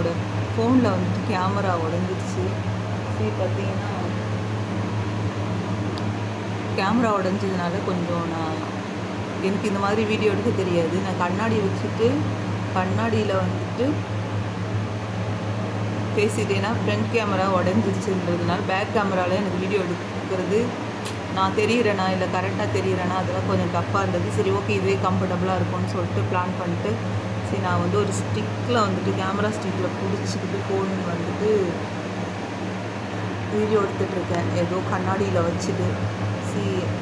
என்னோடய ஃபோனில் வந்துட்டு கேமரா உடஞ்சிருச்சு. பார்த்தீங்கன்னா கேமரா உடஞ்சதுனால கொஞ்சம் எனக்கு இந்த மாதிரி வீடியோ எடுக்க தெரியாது. நான் கண்ணாடி வச்சுட்டு கண்ணாடியில் வந்துட்டு பேசிட்டேன்னா ஃப்ரண்ட் கேமரா உடஞ்சிருச்சுன்றதுனால பேக் கேமராவில் எனக்கு வீடியோ எடுக்கிறது நான் தெரிகிறேனா இல்லை கரெக்டாக தெரிகிறேனா அதெல்லாம் கொஞ்சம் டஃப்பாக இருந்தது. சரி ஓகே இதுவே கம்ஃபர்டபுளாக இருக்கும்னு சொல்லிட்டு பிளான் பண்ணிட்டு சரி நான் வந்து ஒரு ஸ்டிக்கில் வந்துட்டு கேமரா ஸ்டிக்கில் பிடிச்சிக்கிட்டு ஃபோன் வந்துட்டு வீடியோ எடுத்துகிட்ருக்கேன் ஏதோ கண்ணாடியில் வச்சுட்டு.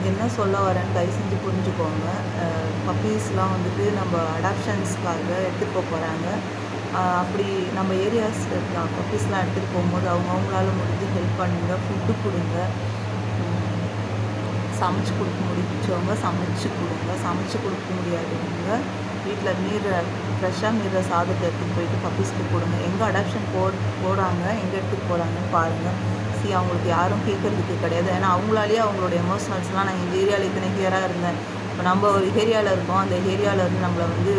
என்ன சொல்ல வரேன்னு தயவு செஞ்சு புரிஞ்சுக்கோங்க. பப்பீஸ்லாம் வந்துட்டு நம்ம அடாப்ஷன்ஸ்க்காக எடுத்துகிட்டு போகிறாங்க. அப்படி நம்ம ஏரியாஸில் இருக்க பப்பீஸ்லாம் எடுத்துகிட்டு போகும்போது அவங்களால முடிஞ்சு ஹெல்ப் பண்ணுங்கள், ஃபுட்டு கொடுங்க, சமைச்சு கொடுக்க முடிச்சவங்க சமைச்சு கொடுங்க, சமைச்சு கொடுக்க முடியாதவங்க வீட்டில் ஃப்ரெஷ்ஷாக மீற சாதத்தை எடுத்துகிட்டு போயிட்டு பப்பீஸ்க்கு கொடுங்க. எங்கே அடாப்ஷன் போகிறாங்க எங்கே எடுத்துகிட்டு போகிறாங்கன்னு பாருங்கள். அவங்களுக்கு யாரும் கேட்குறதுக்கு கிடையாது. ஏன்னா அவங்களாலேயே அவங்களோட எமோஷனல்ஸ்லாம் நான் இந்த ஏரியாவில் இத்தனை கிளியராக இருந்தேன். இப்போ நம்ம ஒரு ஏரியாவில் இருக்கோம், அந்த ஏரியாவில் இருந்து நம்மளை வந்து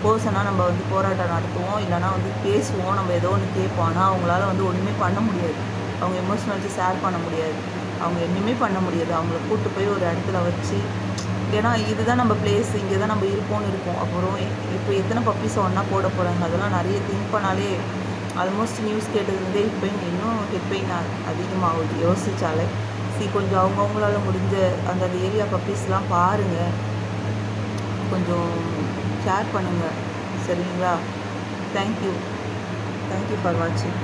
போசனாக நம்ம வந்து போராட்டம் நடத்துவோம், இல்லைனா வந்து பேசுவோம், நம்ம ஏதோ ஒன்று கேட்போம். ஆனால் அவங்களால வந்து ஒன்றுமே பண்ண முடியாது, அவங்க எமோஷனல்ஸை ஷேர் பண்ண முடியாது, அவங்க என்னமே பண்ண முடியாது. அவங்கள கூப்பிட்டு போய் ஒரு இடத்துல வச்சு ஏன்னா இதுதான் நம்ம பிளேஸ், இங்கே தான் நம்ம இருப்போம்னு இருக்கோம். அப்புறம் இப்போ எத்தனை பப்பீஸை ஒன்றா போட போகிறாங்க அதெல்லாம் நிறைய திங்க் பண்ணாலே ஆல்மோஸ்ட் நியூஸ் கேட்டதுலேருந்தே இன்னும் ஹெட் பெயின் அதிகமாகுது யோசித்தாலே. கொஞ்சம் அவங்கவுங்களால முடிஞ்ச அந்த ஏரியா பப்பீஸ்லாம் பாருங்கள், கொஞ்சம் ஷேர் பண்ணுங்கள் சரிங்களா. தேங்க்யூ ஃபார் வாட்சிங்.